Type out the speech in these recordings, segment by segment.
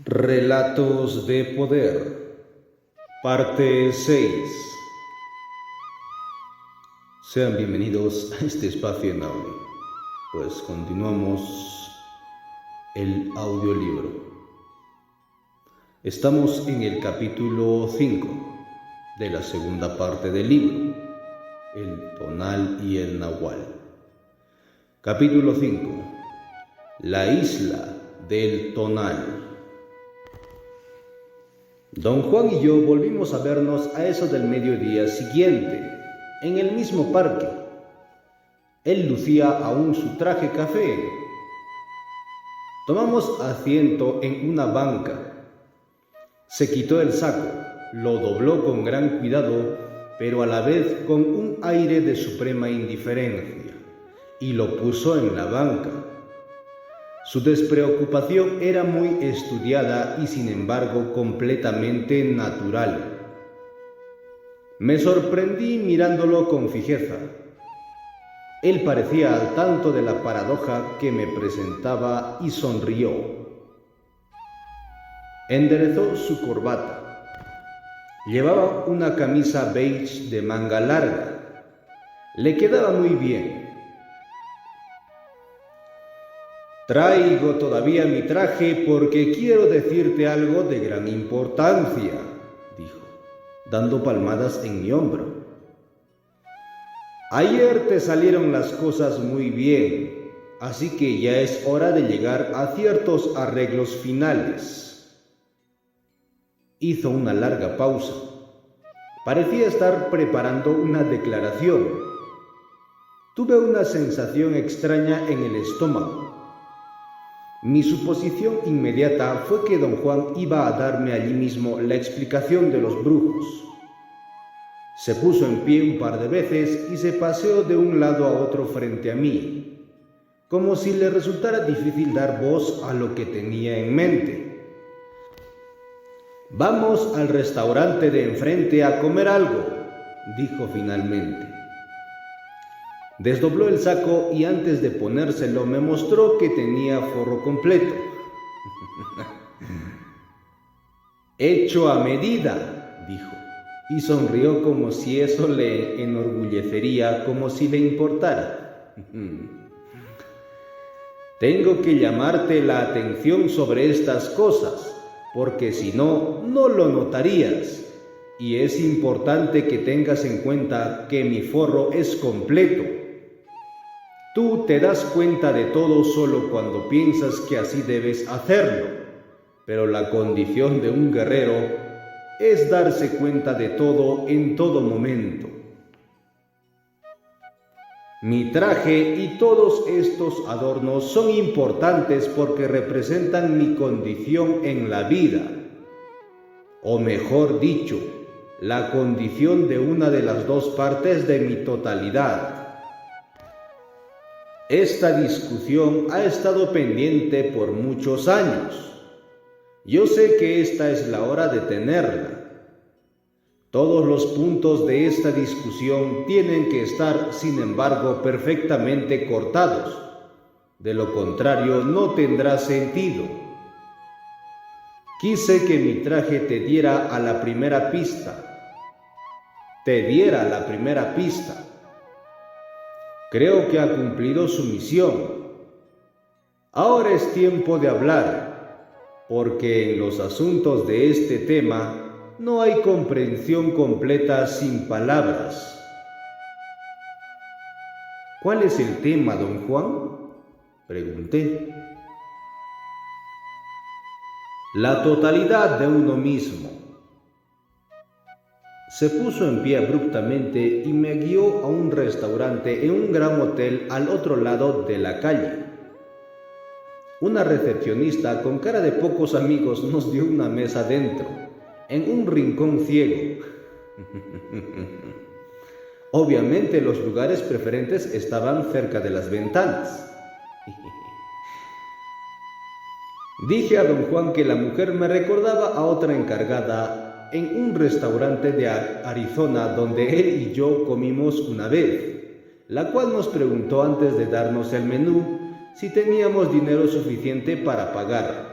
Relatos de Poder, parte 6. Sean bienvenidos a este espacio en audio, pues continuamos el audiolibro. Estamos en el capítulo 5 de la segunda parte del libro, El Tonal y el Nahual. Capítulo 5. La isla del Tonal. Don Juan y yo volvimos a vernos a eso del mediodía siguiente, en el mismo parque. Él lucía aún su traje café. Tomamos asiento en una banca. Se quitó el saco, lo dobló con gran cuidado, pero a la vez con un aire de suprema indiferencia, y lo puso en la banca. Su despreocupación era muy estudiada y sin embargo completamente natural. Me sorprendí mirándolo con fijeza. Él parecía al tanto de la paradoja que me presentaba y sonrió. Enderezó su corbata. Llevaba una camisa beige de manga larga. Le quedaba muy bien. Traigo todavía mi traje porque quiero decirte algo de gran importancia, dijo, dando palmadas en mi hombro. Ayer te salieron las cosas muy bien, así que ya es hora de llegar a ciertos arreglos finales. Hizo una larga pausa. Parecía estar preparando una declaración. Tuve una sensación extraña en el estómago. Mi suposición inmediata fue que don Juan iba a darme allí mismo la explicación de los brujos. Se puso en pie un par de veces y se paseó de un lado a otro frente a mí, como si le resultara difícil dar voz a lo que tenía en mente. «Vamos al restaurante de enfrente a comer algo», dijo finalmente. Desdobló el saco y antes de ponérselo me mostró que tenía forro completo. «Hecho a medida», dijo, y sonrió como si eso le enorgullecería, como si le importara. «Tengo que llamarte la atención sobre estas cosas, porque si no, no lo notarías, y es importante que tengas en cuenta que mi forro es completo. Tú te das cuenta de todo solo cuando piensas que así debes hacerlo, pero la condición de un guerrero es darse cuenta de todo en todo momento. Mi traje y todos estos adornos son importantes porque representan mi condición en la vida, o mejor dicho, la condición de una de las dos partes de mi totalidad. Esta discusión ha estado pendiente por muchos años. Yo sé que esta es la hora de tenerla. Todos los puntos de esta discusión tienen que estar, sin embargo, perfectamente cortados. De lo contrario, no tendrá sentido. Quise que mi traje te diera la primera pista. Creo que ha cumplido su misión. Ahora es tiempo de hablar, porque en los asuntos de este tema no hay comprensión completa sin palabras. ¿Cuál es el tema, don Juan?, pregunté. La totalidad de uno mismo. Se puso en pie abruptamente y me guió a un restaurante en un gran hotel al otro lado de la calle. Una recepcionista con cara de pocos amigos nos dio una mesa dentro, en un rincón ciego. Obviamente los lugares preferentes estaban cerca de las ventanas. Dije a don Juan que la mujer me recordaba a otra encargada en un restaurante de Arizona donde él y yo comimos una vez, la cual nos preguntó antes de darnos el menú si teníamos dinero suficiente para pagar.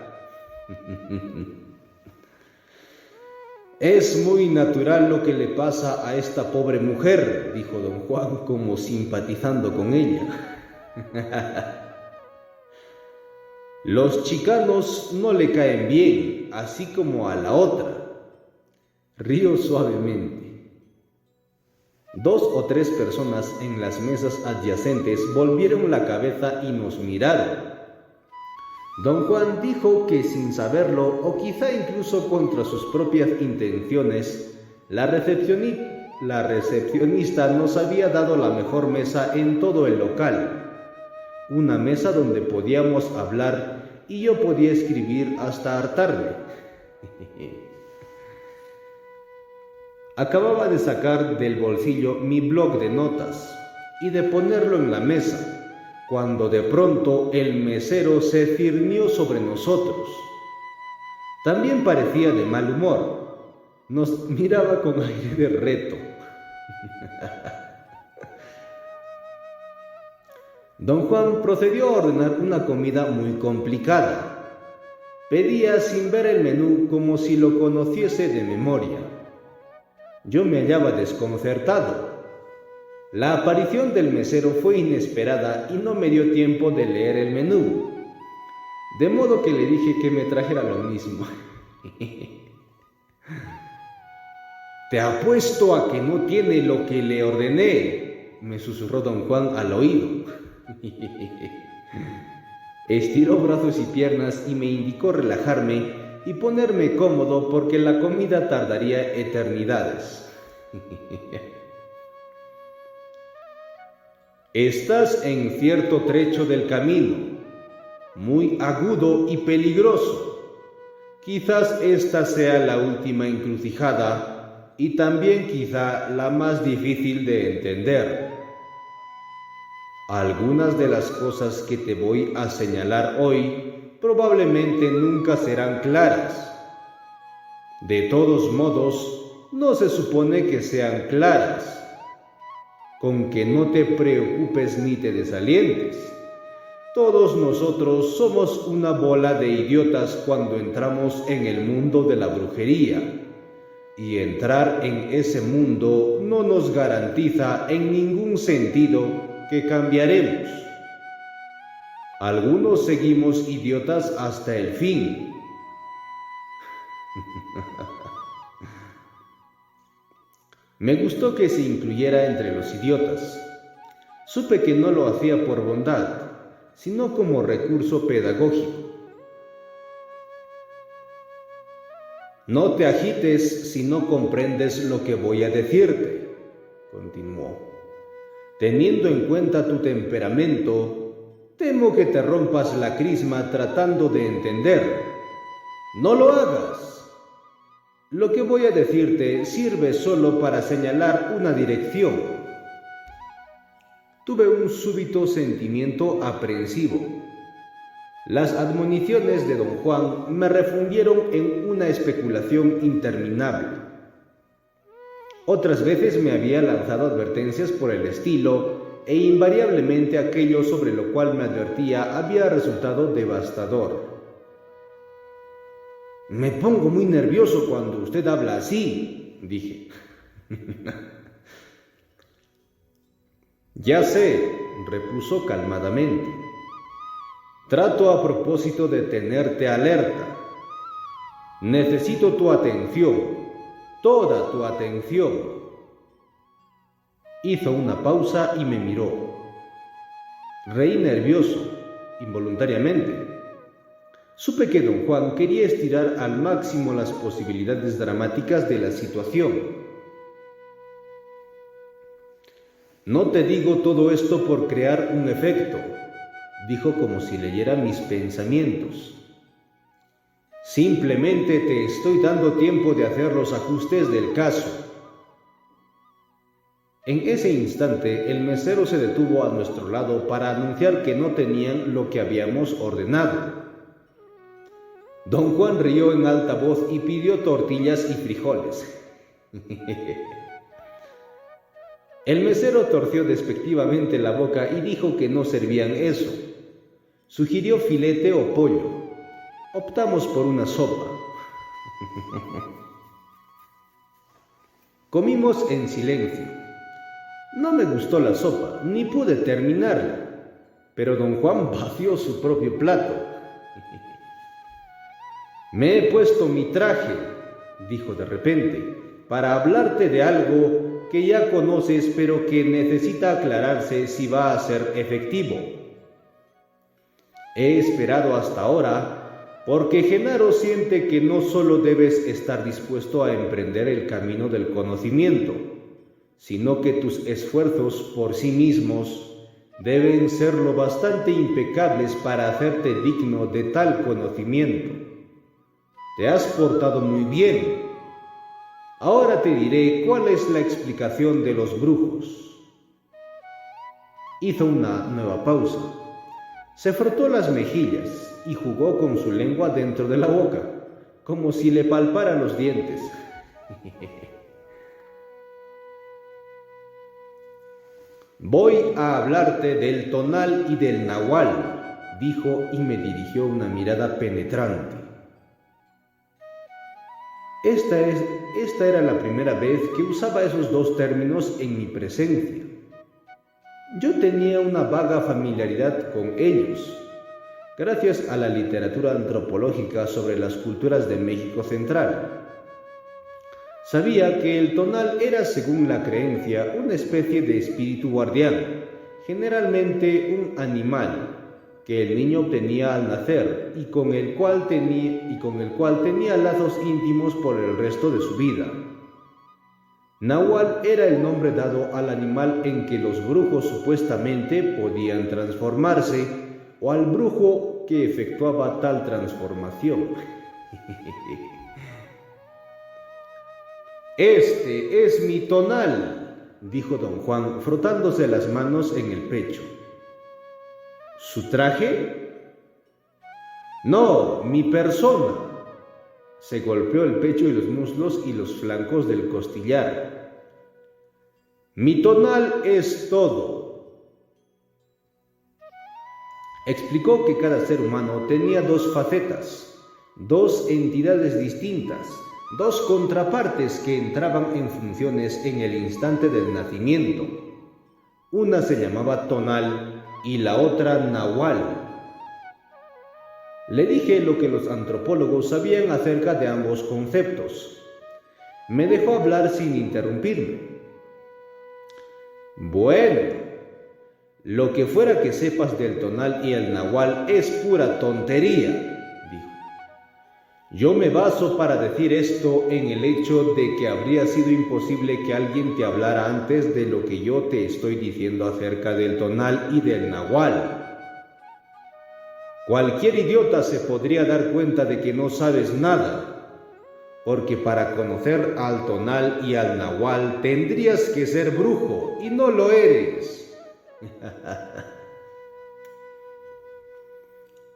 Es muy natural lo que le pasa a esta pobre mujer, dijo don Juan como simpatizando con ella. Los chicanos no le caen bien, así como a la otra. Río suavemente. 2 o 3 personas en las mesas adyacentes volvieron la cabeza y nos miraron. Don Juan dijo que sin saberlo, o quizá incluso contra sus propias intenciones, la recepcionista nos había dado la mejor mesa en todo el local. Una mesa donde podíamos hablar y yo podía escribir hasta hartarme. Acababa de sacar del bolsillo mi bloc de notas y de ponerlo en la mesa, cuando de pronto el mesero se cirnió sobre nosotros. También parecía de mal humor. Nos miraba con aire de reto. Don Juan procedió a ordenar una comida muy complicada. Pedía sin ver el menú como si lo conociese de memoria. Yo me hallaba desconcertado. La aparición del mesero fue inesperada y no me dio tiempo de leer el menú, de modo que le dije que me trajera lo mismo. «Te apuesto a que no tiene lo que le ordené», me susurró don Juan al oído. Estiró brazos y piernas y me indicó relajarme y ponerme cómodo porque la comida tardaría eternidades. «Estás en cierto trecho del camino, muy agudo y peligroso. Quizás esta sea la última encrucijada y también quizá la más difícil de entender. Algunas de las cosas que te voy a señalar hoy probablemente nunca serán claras. De todos modos, no se supone que sean claras. Con que no te preocupes ni te desalientes. Todos nosotros somos una bola de idiotas cuando entramos en el mundo de la brujería, y entrar en ese mundo no nos garantiza en ningún sentido que cambiaremos. Algunos seguimos idiotas hasta el fin. Me gustó que se incluyera entre los idiotas. Supe que no lo hacía por bondad, sino como recurso pedagógico. «No te agites si no comprendes lo que voy a decirte», continuó. «Teniendo en cuenta tu temperamento, temo que te rompas la crisma tratando de entender. No lo hagas. Lo que voy a decirte sirve solo para señalar una dirección». Tuve un súbito sentimiento aprensivo. Las admoniciones de don Juan me refundieron en una especulación interminable. Otras veces me había lanzado advertencias por el estilo, e invariablemente aquello sobre lo cual me advertía había resultado devastador. «Me pongo muy nervioso cuando usted habla así», dije. «Ya sé», repuso calmadamente. «Trato a propósito de tenerte alerta. Necesito tu atención, toda tu atención». Hizo una pausa y me miró. Reí nervioso, involuntariamente. Supe que don Juan quería estirar al máximo las posibilidades dramáticas de la situación. «No te digo todo esto por crear un efecto», dijo como si leyera mis pensamientos. «Simplemente te estoy dando tiempo de hacer los ajustes del caso». En ese instante, el mesero se detuvo a nuestro lado para anunciar que no tenían lo que habíamos ordenado. Don Juan rió en alta voz y pidió tortillas y frijoles. El mesero torció despectivamente la boca y dijo que no servían eso. Sugirió filete o pollo. Optamos por una sopa. Comimos en silencio. No me gustó la sopa, ni pude terminarla, pero don Juan vació su propio plato. Me he puesto mi traje, dijo de repente, para hablarte de algo que ya conoces pero que necesita aclararse si va a ser efectivo. He esperado hasta ahora porque Genaro siente que no solo debes estar dispuesto a emprender el camino del conocimiento, sino que tus esfuerzos por sí mismos deben ser lo bastante impecables para hacerte digno de tal conocimiento. Te has portado muy bien. Ahora te diré cuál es la explicación de los brujos. Hizo una nueva pausa. Se frotó las mejillas y jugó con su lengua dentro de la boca, como si le palpara los dientes. Voy a hablarte del tonal y del nahual, dijo y me dirigió una mirada penetrante. Esta era la primera vez que usaba esos dos términos en mi presencia. Yo tenía una vaga familiaridad con ellos, gracias a la literatura antropológica sobre las culturas de México Central. Sabía que el tonal era, según la creencia, una especie de espíritu guardián, generalmente un animal, que el niño obtenía al nacer y con el cual tenía lazos íntimos por el resto de su vida. Nahual era el nombre dado al animal en que los brujos supuestamente podían transformarse o al brujo que efectuaba tal transformación. Este es mi tonal, dijo don Juan, frotándose las manos en el pecho. ¿Su traje? No, mi persona. Se golpeó el pecho y los muslos y los flancos del costillar. Mi tonal es todo. Explicó que cada ser humano tenía dos facetas, dos entidades distintas, dos contrapartes que entraban en funciones en el instante del nacimiento. Una se llamaba tonal y la otra nahual. Le dije lo que los antropólogos sabían acerca de ambos conceptos. Me dejó hablar sin interrumpirme. Bueno, lo que fuera que sepas del tonal y el nahual es pura tontería, dijo. Yo me baso para decir esto en el hecho de que habría sido imposible que alguien te hablara antes de lo que yo te estoy diciendo acerca del tonal y del nahual. Cualquier idiota se podría dar cuenta de que no sabes nada, porque para conocer al tonal y al nahual tendrías que ser brujo, y no lo eres.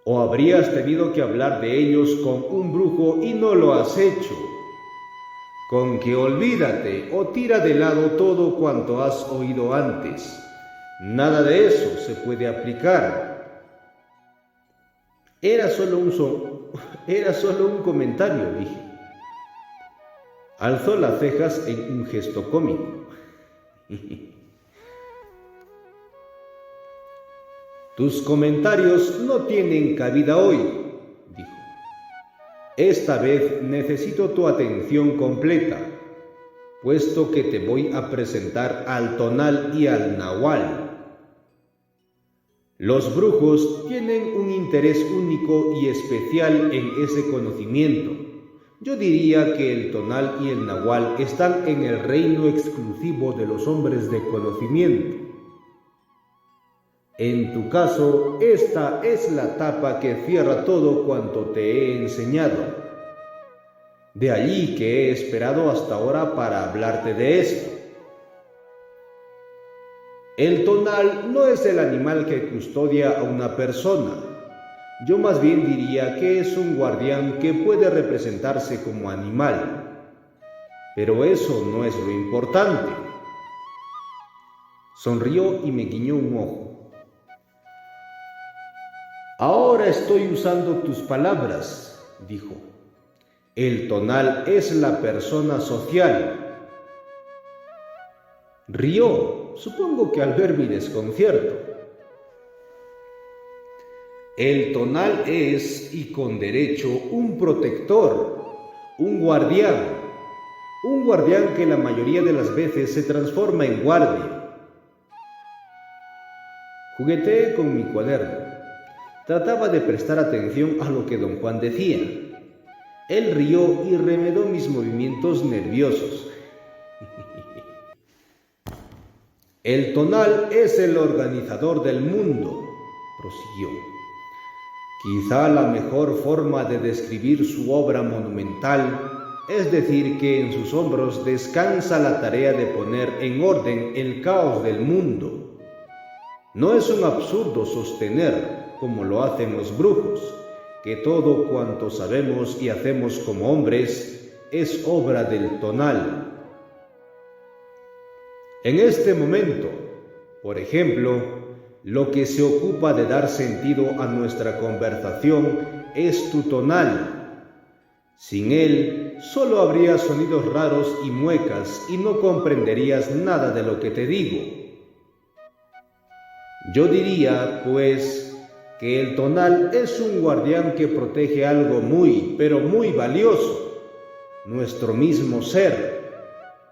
O habrías tenido que hablar de ellos con un brujo y no lo has hecho. Con que olvídate o tira de lado todo cuanto has oído antes. Nada de eso se puede aplicar. Era solo un comentario, dije. Alzó las cejas en un gesto cómico. Tus comentarios no tienen cabida hoy, dijo. Esta vez necesito tu atención completa, puesto que te voy a presentar al tonal y al nahual. Los brujos tienen un interés único y especial en ese conocimiento. Yo diría que el tonal y el nahual están en el reino exclusivo de los hombres de conocimiento. En tu caso, esta es la tapa que cierra todo cuanto te he enseñado. De allí que he esperado hasta ahora para hablarte de esto. El tonal no es el animal que custodia a una persona. Yo más bien diría que es un guardián que puede representarse como animal. Pero eso no es lo importante. Sonrió y me guiñó un ojo. Ahora estoy usando tus palabras, dijo. El tonal es la persona social. Rió, supongo que al ver mi desconcierto. El tonal es, y con derecho, un protector, un guardián que la mayoría de las veces se transforma en guardia. Jugueteé con mi cuaderno. Trataba de prestar atención a lo que don Juan decía. Él rió y remedó mis movimientos nerviosos. El tonal es el organizador del mundo, prosiguió. Quizá la mejor forma de describir su obra monumental es decir que en sus hombros descansa la tarea de poner en orden el caos del mundo. No es un absurdo sostener, como lo hacen los brujos, que todo cuanto sabemos y hacemos como hombres es obra del tonal. En este momento, por ejemplo, lo que se ocupa de dar sentido a nuestra conversación es tu tonal. Sin él, solo habría sonidos raros y muecas y no comprenderías nada de lo que te digo. Yo diría, pues, que el tonal es un guardián que protege algo muy, pero muy valioso, nuestro mismo ser.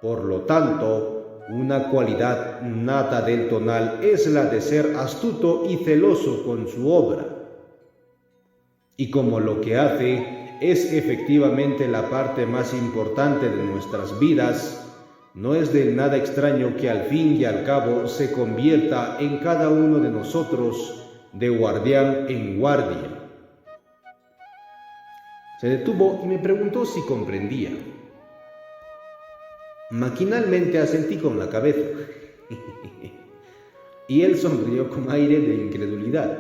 Por lo tanto, una cualidad nata del tonal es la de ser astuto y celoso con su obra. Y como lo que hace es efectivamente la parte más importante de nuestras vidas, no es de nada extraño que al fin y al cabo se convierta en cada uno de nosotros de guardián en guardia. Se detuvo y me preguntó si comprendía. Maquinalmente asentí con la cabeza. Y él sonrió con aire de incredulidad.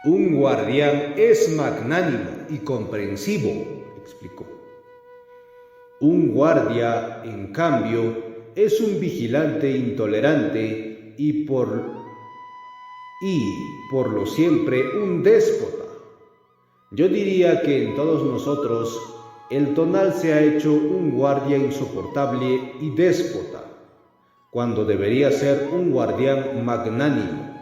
Un guardián es magnánimo y comprensivo, explicó. Un guardia, en cambio, es un vigilante intolerante y por lo siempre un déspota. Yo diría que en todos nosotros el tonal se ha hecho un guardia insoportable y déspota, cuando debería ser un guardián magnánimo.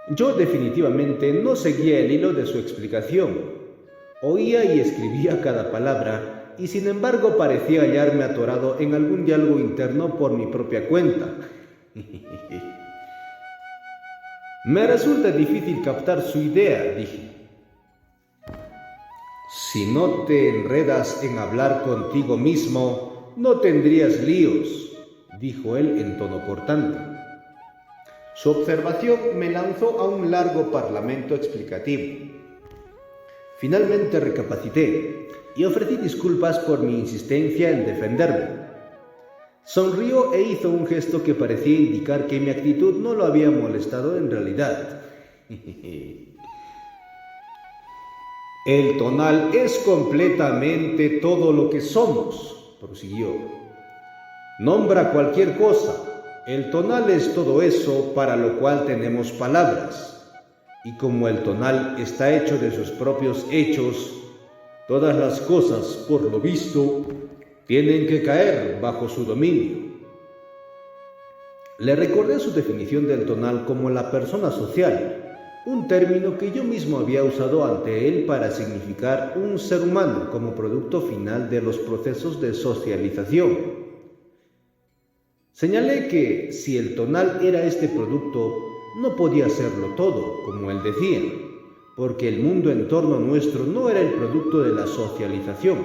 Yo definitivamente no seguía el hilo de su explicación. Oía y escribía cada palabra, y sin embargo parecía hallarme atorado en algún diálogo interno por mi propia cuenta. Me resulta difícil captar su idea, dije. Si no te enredas en hablar contigo mismo, no tendrías líos, dijo él en tono cortante. Su observación me lanzó a un largo parlamento explicativo. Finalmente recapacité y ofrecí disculpas por mi insistencia en defenderme. Sonrió e hizo un gesto que parecía indicar que mi actitud no lo había molestado en realidad. El tonal es completamente todo lo que somos, prosiguió. Nombra cualquier cosa. El tonal es todo eso para lo cual tenemos palabras. Y como el tonal está hecho de sus propios hechos, todas las cosas, por lo visto, tienen que caer bajo su dominio. Le recordé su definición del tonal como la persona social, un término que yo mismo había usado ante él para significar un ser humano como producto final de los procesos de socialización. Señalé que si el tonal era este producto, no podía serlo todo, como él decía, porque el mundo en torno nuestro no era el producto de la socialización.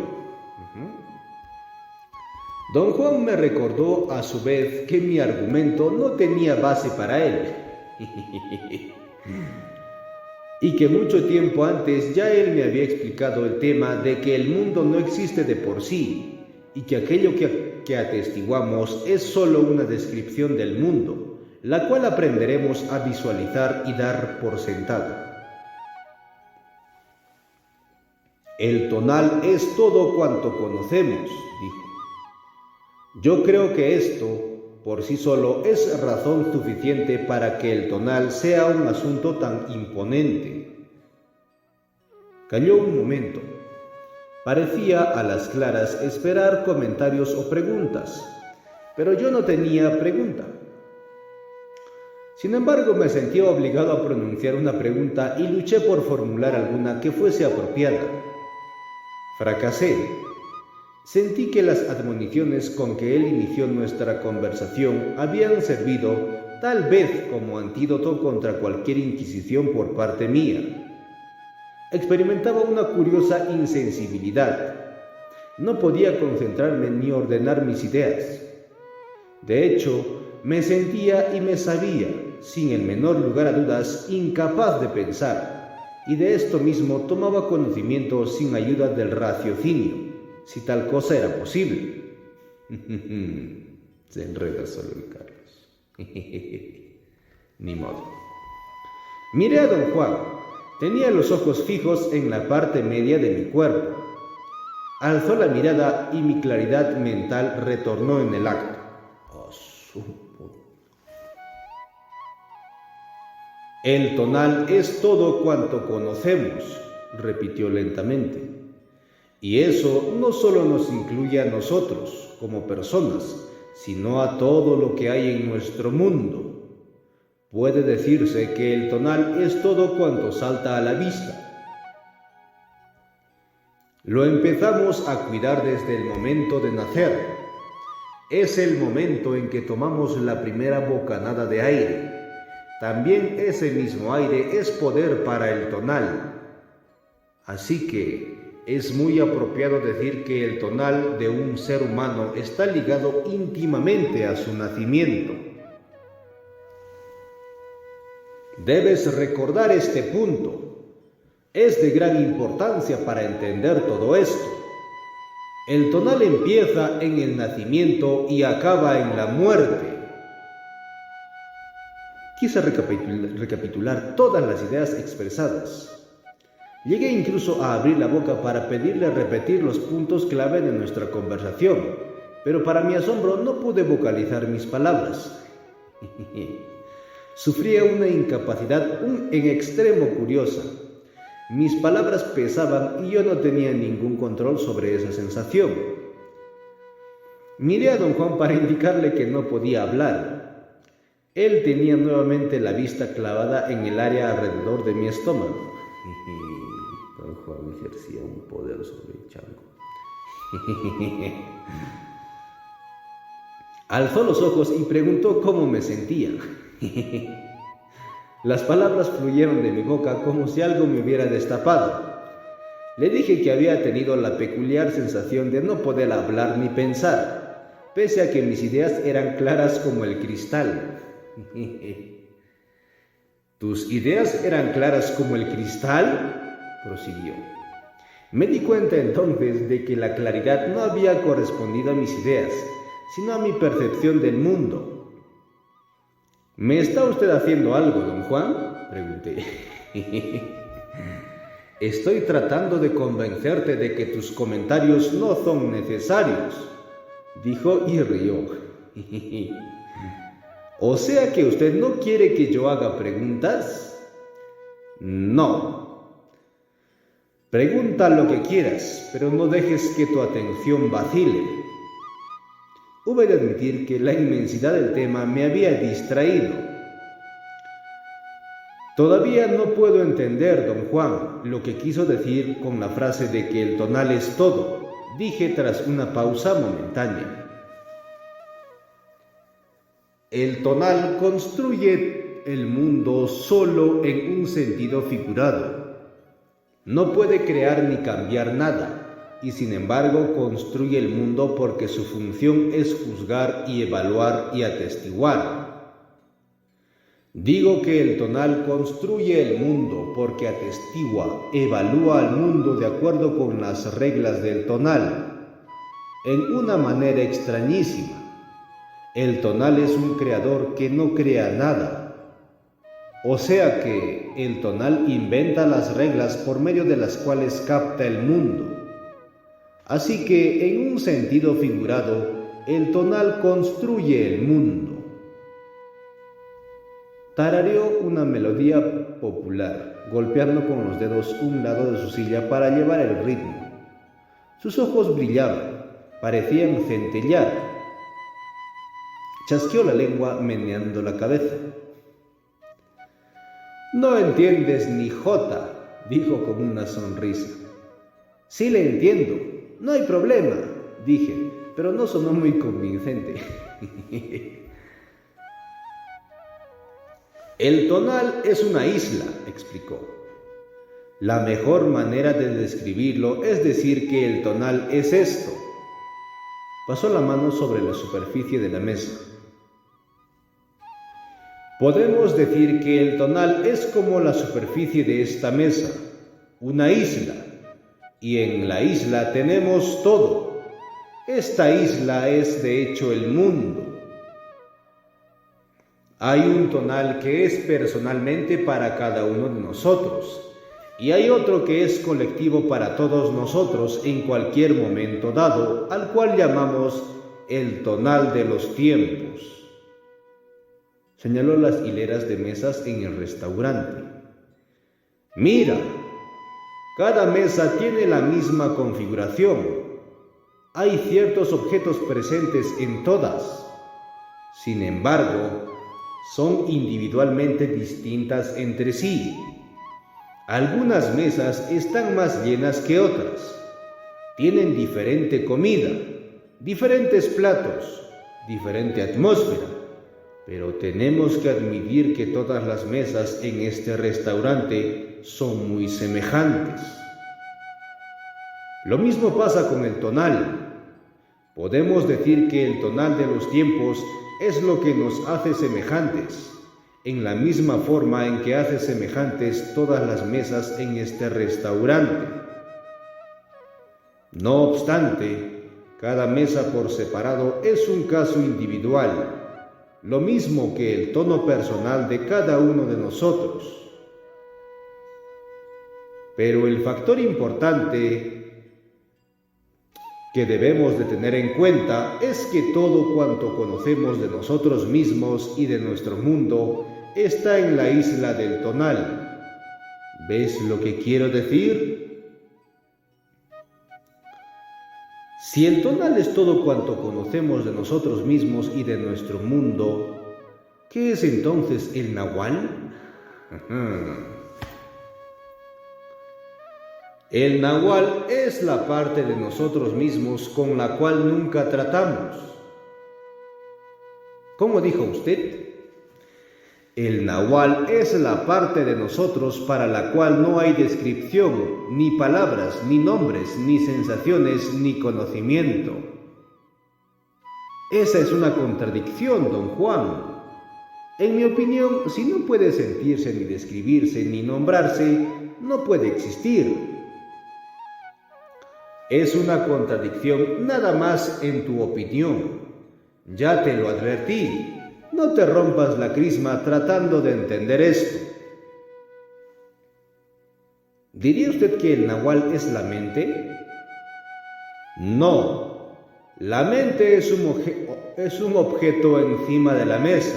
Don Juan me recordó a su vez que mi argumento no tenía base para él, y que mucho tiempo antes ya él me había explicado el tema de que el mundo no existe de por sí, y que aquello que atestiguamos es solo una descripción del mundo, la cual aprenderemos a visualizar y dar por sentado. El tonal es todo cuanto conocemos, dijo. Yo creo que esto, por sí solo es razón suficiente para que el tonal sea un asunto tan imponente. Calló un momento. Parecía a las claras esperar comentarios o preguntas, pero yo no tenía pregunta. Sin embargo, me sentí obligado a pronunciar una pregunta y luché por formular alguna que fuese apropiada. Fracasé. Sentí que las admoniciones con que él inició nuestra conversación habían servido, tal vez como antídoto contra cualquier inquisición por parte mía. Experimentaba una curiosa insensibilidad. No podía concentrarme ni ordenar mis ideas. De hecho, me sentía y me sabía, sin el menor lugar a dudas, incapaz de pensar, y de esto mismo tomaba conocimiento sin ayuda del raciocinio, si tal cosa era posible. Se enreda solo el Carlos. Ni modo. Miré a don Juan. Tenía los ojos fijos en la parte media de mi cuerpo. Alzó la mirada y mi claridad mental retornó en el acto. El tonal es todo cuanto conocemos, repitió lentamente. Y eso no solo nos incluye a nosotros como personas, sino a todo lo que hay en nuestro mundo. Puede decirse que el tonal es todo cuanto salta a la vista. Lo empezamos a cuidar desde el momento de nacer. Es el momento en que tomamos la primera bocanada de aire. También ese mismo aire es poder para el tonal. Así que es muy apropiado decir que el tonal de un ser humano está ligado íntimamente a su nacimiento. Debes recordar este punto. Es de gran importancia para entender todo esto. El tonal empieza en el nacimiento y acaba en la muerte. Quise recapitular todas las ideas expresadas. Llegué incluso a abrir la boca para pedirle repetir los puntos clave de nuestra conversación, pero para mi asombro no pude vocalizar mis palabras. Sufría una incapacidad en extremo curiosa. Mis palabras pesaban y yo no tenía ningún control sobre esa sensación. Miré a don Juan para indicarle que no podía hablar. Él tenía nuevamente la vista clavada en el área alrededor de mi estómago. Don Juan ejercía un poder sobre el chango. Alzó los ojos y preguntó cómo me sentía. Las palabras fluyeron de mi boca como si algo me hubiera destapado. Le dije que había tenido la peculiar sensación de no poder hablar ni pensar, pese a que mis ideas eran claras como el cristal. ¿Tus ideas eran claras como el cristal?, prosiguió. Me di cuenta entonces de que la claridad no había correspondido a mis ideas, sino a mi percepción del mundo. ¿Me está usted haciendo algo, don Juan?, pregunté. Estoy tratando de convencerte de que tus comentarios no son necesarios, dijo y rió. ¿O sea que usted no quiere que yo haga preguntas? No. Pregunta lo que quieras, pero no dejes que tu atención vacile. Hube de admitir que la inmensidad del tema me había distraído. Todavía no puedo entender, don Juan, lo que quiso decir con la frase de que el tonal es todo, dije tras una pausa momentánea. El tonal construye el mundo solo en un sentido figurado. No puede crear ni cambiar nada, y sin embargo construye el mundo porque su función es juzgar y evaluar y atestiguar. Digo que el tonal construye el mundo porque atestigua, evalúa al mundo de acuerdo con las reglas del tonal, en una manera extrañísima. El tonal es un creador que no crea nada. O sea que el tonal inventa las reglas por medio de las cuales capta el mundo. Así que, en un sentido figurado, el tonal construye el mundo. Tarareó una melodía popular, golpeando con los dedos un lado de su silla para llevar el ritmo. Sus ojos brillaban, parecían centellear. Chasqueó la lengua meneando la cabeza. «No entiendes ni jota», dijo con una sonrisa. «Sí le entiendo, no hay problema», dije, pero no sonó muy convincente. «El tonal es una isla», explicó. «La mejor manera de describirlo es decir que el tonal es esto». Pasó la mano sobre la superficie de la mesa. «Podemos decir que el tonal es como la superficie de esta mesa, una isla, y en la isla tenemos todo. Esta isla es de hecho el mundo. Hay un tonal que es personalmente para cada uno de nosotros, y hay otro que es colectivo para todos nosotros en cualquier momento dado, al cual llamamos el tonal de los tiempos». Señaló las hileras de mesas en el restaurante. «Mira, cada mesa tiene la misma configuración. Hay ciertos objetos presentes en todas. Sin embargo, son individualmente distintas entre sí. Algunas mesas están más llenas que otras. Tienen diferente comida, diferentes platos, diferente atmósfera. Pero tenemos que admitir que todas las mesas en este restaurante son muy semejantes. Lo mismo pasa con el tonal. Podemos decir que el tonal de los tiempos es lo que nos hace semejantes, en la misma forma en que hace semejantes todas las mesas en este restaurante. No obstante, cada mesa por separado es un caso individual, lo mismo que el tono personal de cada uno de nosotros. Pero el factor importante que debemos de tener en cuenta es que todo cuanto conocemos de nosotros mismos y de nuestro mundo está en la isla del tonal. ¿Ves lo que quiero decir? Si el tonal es todo cuanto conocemos de nosotros mismos y de nuestro mundo, ¿qué es entonces el nahual? El nahual es la parte de nosotros mismos con la cual nunca tratamos. ¿Cómo dijo usted? El nahual es la parte de nosotros para la cual no hay descripción, ni palabras, ni nombres, ni sensaciones, ni conocimiento. Esa es una contradicción, don Juan. En mi opinión, si no puede sentirse, ni describirse, ni nombrarse, no puede existir. Es una contradicción nada más en tu opinión. Ya te lo advertí. No te rompas la crisma tratando de entender esto. ¿Diría usted que el nahual es la mente? No. La mente es un objeto encima de la mesa.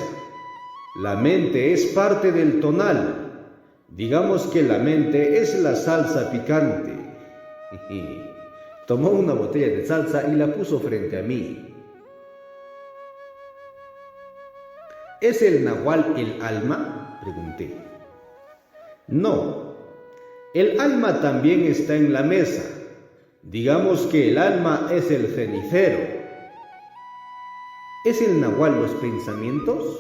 La mente es parte del tonal. Digamos que la mente es la salsa picante. Tomó una botella de salsa y la puso frente a mí. ¿Es el nahual el alma?, pregunté. No, el alma también está en la mesa. Digamos que el alma es el cenicero. ¿Es el nahual los pensamientos?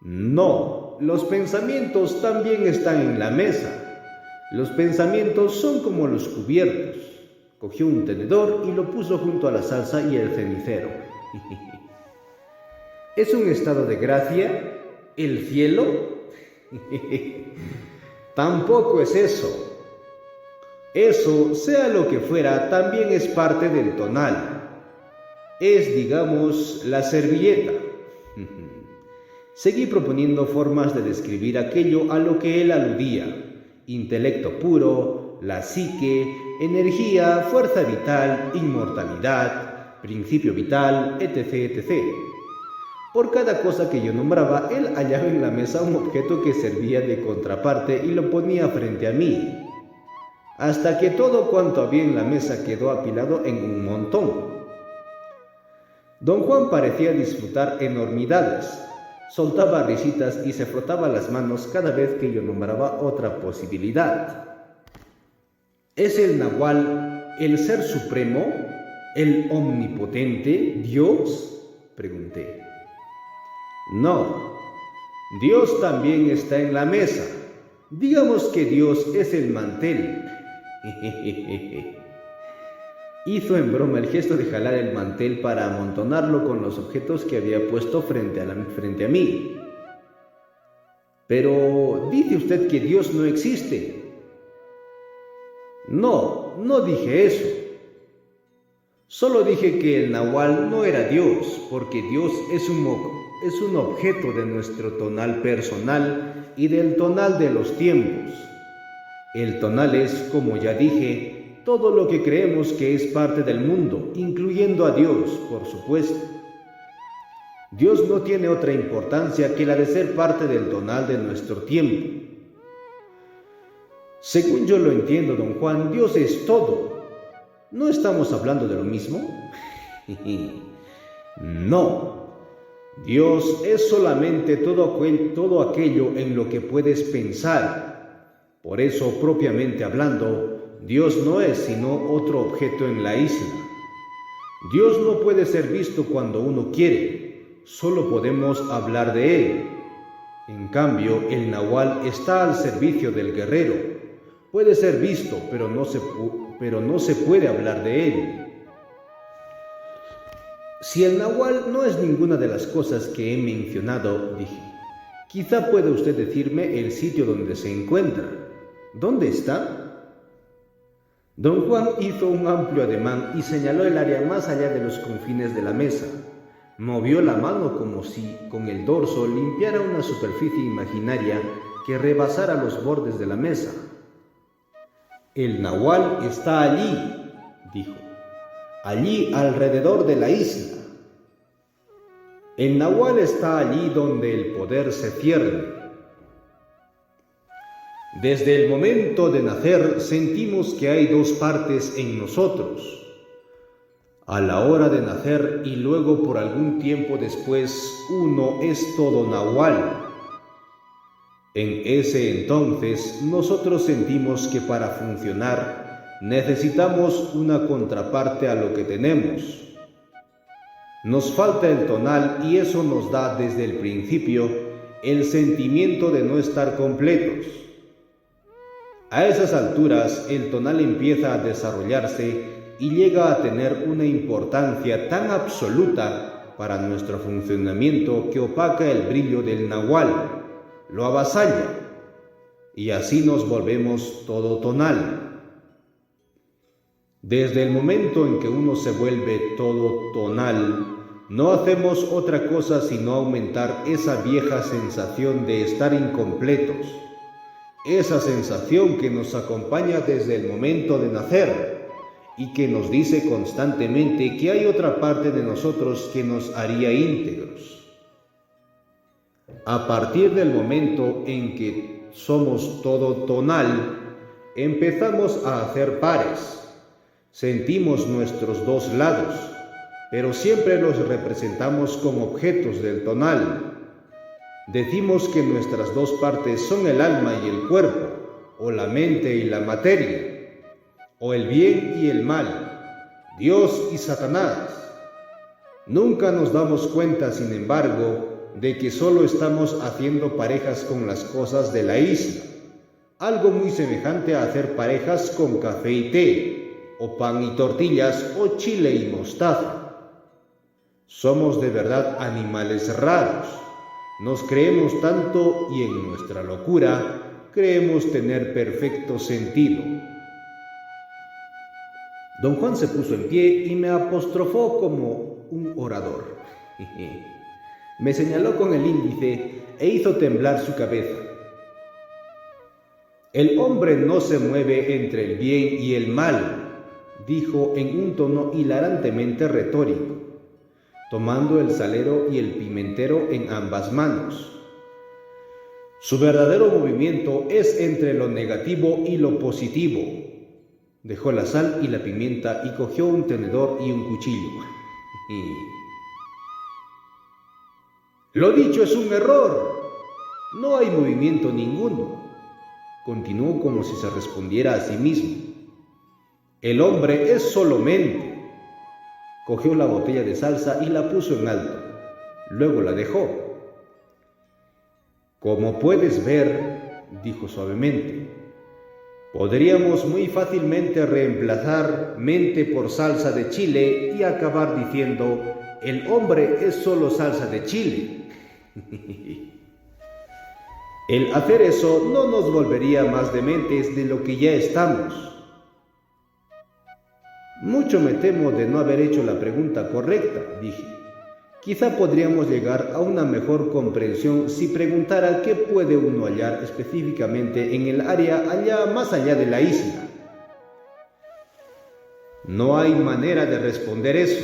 No, los pensamientos también están en la mesa. Los pensamientos son como los cubiertos. Cogió un tenedor y lo puso junto a la salsa y el cenicero. ¿Es un estado de gracia el cielo? Tampoco es eso. Eso, sea lo que fuera, también es parte del tonal. Es, digamos, la servilleta. Seguí proponiendo formas de describir aquello a lo que él aludía: intelecto puro, la psique, energía, fuerza vital, inmortalidad, principio vital, etc., etc. Por cada cosa que yo nombraba, él hallaba en la mesa un objeto que servía de contraparte y lo ponía frente a mí, hasta que todo cuanto había en la mesa quedó apilado en un montón. Don Juan parecía disfrutar enormidades, soltaba risitas y se frotaba las manos cada vez que yo nombraba otra posibilidad. ¿Es el Nahual el ser supremo, el omnipotente, Dios?, pregunté. No, Dios también está en la mesa. Digamos que Dios es el mantel. Hizo en broma el gesto de jalar el mantel para amontonarlo con los objetos que había puesto frente a mí. Pero dice usted que Dios no existe. No, no dije eso. Solo dije que el Nahual no era Dios, porque Dios es un objeto de nuestro tonal personal y del tonal de los tiempos. El tonal es, como ya dije, todo lo que creemos que es parte del mundo, incluyendo a Dios, por supuesto. Dios no tiene otra importancia que la de ser parte del tonal de nuestro tiempo. Según yo lo entiendo, don Juan, Dios es todo. ¿No estamos hablando de lo mismo? No. Dios es solamente todo aquello en lo que puedes pensar. Por eso, propiamente hablando, Dios no es sino otro objeto en la isla. Dios no puede ser visto cuando uno quiere, solo podemos hablar de él. En cambio, el Nahual está al servicio del guerrero. Puede ser visto, pero no se puede hablar de él. Si el Nahual no es ninguna de las cosas que he mencionado, dije, quizá pueda usted decirme el sitio donde se encuentra. ¿Dónde está? Don Juan hizo un amplio ademán y señaló el área más allá de los confines de la mesa. Movió la mano como si, con el dorso, limpiara una superficie imaginaria que rebasara los bordes de la mesa. El Nahual está allí, dijo, allí alrededor de la isla. El Nahual está allí donde el poder se pierde. Desde el momento de nacer sentimos que hay dos partes en nosotros. A la hora de nacer y luego por algún tiempo después, uno es todo Nahual. En ese entonces, nosotros sentimos que para funcionar necesitamos una contraparte a lo que tenemos. Nos falta el tonal y eso nos da desde el principio el sentimiento de no estar completos. A esas alturas, el tonal empieza a desarrollarse y llega a tener una importancia tan absoluta para nuestro funcionamiento que opaca el brillo del Nahual. Lo avasalla, y así nos volvemos todo tonal. Desde el momento en que uno se vuelve todo tonal, no hacemos otra cosa sino aumentar esa vieja sensación de estar incompletos, esa sensación que nos acompaña desde el momento de nacer y que nos dice constantemente que hay otra parte de nosotros que nos haría íntegros. A partir del momento en que somos todo tonal, empezamos a hacer pares. Sentimos nuestros dos lados, pero siempre los representamos como objetos del tonal. Decimos que nuestras dos partes son el alma y el cuerpo, o la mente y la materia, o el bien y el mal, Dios y Satanás. Nunca nos damos cuenta, sin embargo, de que solo estamos haciendo parejas con las cosas de la isla, algo muy semejante a hacer parejas con café y té, o pan y tortillas, o chile y mostaza. Somos de verdad animales raros. Nos creemos tanto y en nuestra locura creemos tener perfecto sentido. Don Juan se puso en pie y me apostrofó como un orador. Me señaló con el índice e hizo temblar su cabeza. El hombre no se mueve entre el bien y el mal, dijo en un tono hilarantemente retórico, tomando el salero y el pimentero en ambas manos. Su verdadero movimiento es entre lo negativo y lo positivo. Dejó la sal y la pimienta y cogió un tenedor y un cuchillo. Lo dicho es un error. No hay movimiento ninguno. Continuó como si se respondiera a sí mismo. El hombre es solo mente. Cogió la botella de salsa y la puso en alto. Luego la dejó. Como puedes ver, dijo suavemente, podríamos muy fácilmente reemplazar mente por salsa de chile y acabar diciendo, el hombre es solo salsa de chile. El hacer eso no nos volvería más dementes de lo que ya estamos. Mucho me temo de no haber hecho la pregunta correcta, dije. Quizá podríamos llegar a una mejor comprensión si preguntara qué puede uno hallar específicamente en el área más allá de la isla. No hay manera de responder eso.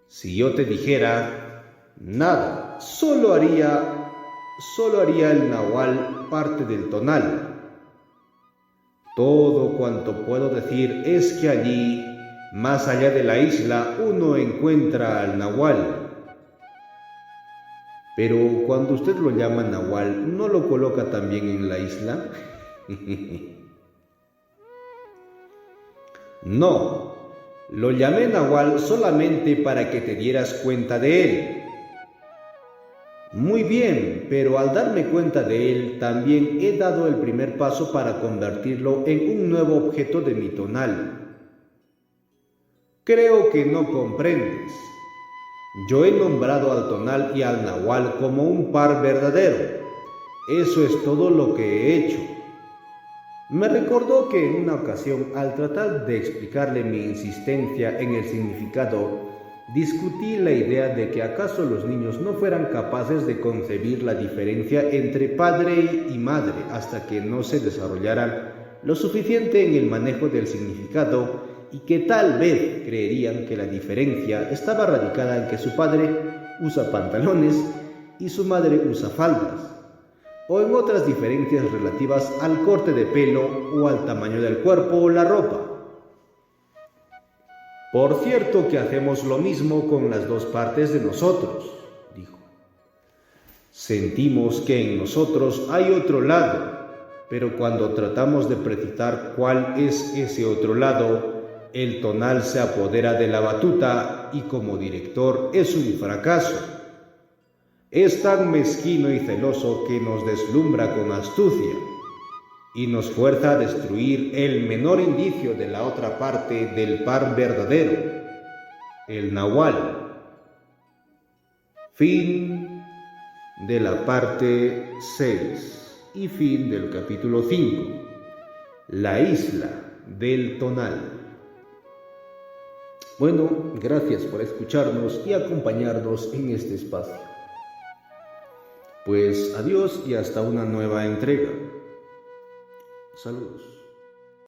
Si yo te dijera, nada, solo haría el nahual parte del tonal. Todo cuanto puedo decir es que allí, más allá de la isla, uno encuentra al nahual. Pero cuando usted lo llama nahual, ¿no lo coloca también en la isla? No, lo llamé nahual solamente para que te dieras cuenta de él. Muy bien, pero al darme cuenta de él, también he dado el primer paso para convertirlo en un nuevo objeto de mi tonal. Creo que no comprendes. Yo he nombrado al tonal y al nahual como un par verdadero. Eso es todo lo que he hecho. Me recordó que en una ocasión, al tratar de explicarle mi insistencia en el significado, discutí la idea de que acaso los niños no fueran capaces de concebir la diferencia entre padre y madre hasta que no se desarrollaran lo suficiente en el manejo del significado y que tal vez creerían que la diferencia estaba radicada en que su padre usa pantalones y su madre usa faldas, o en otras diferencias relativas al corte de pelo o al tamaño del cuerpo o la ropa. Por cierto que hacemos lo mismo con las dos partes de nosotros, dijo. Sentimos que en nosotros hay otro lado, pero cuando tratamos de precisar cuál es ese otro lado, el tonal se apodera de la batuta y como director es un fracaso. Es tan mezquino y celoso que nos deslumbra con astucia y nos fuerza a destruir el menor indicio de la otra parte del par verdadero, el nahual. Fin de la parte 6 y fin del capítulo 5, la isla del tonal. Bueno, gracias por escucharnos y acompañarnos en este espacio. Pues adiós y hasta una nueva entrega. Saludos.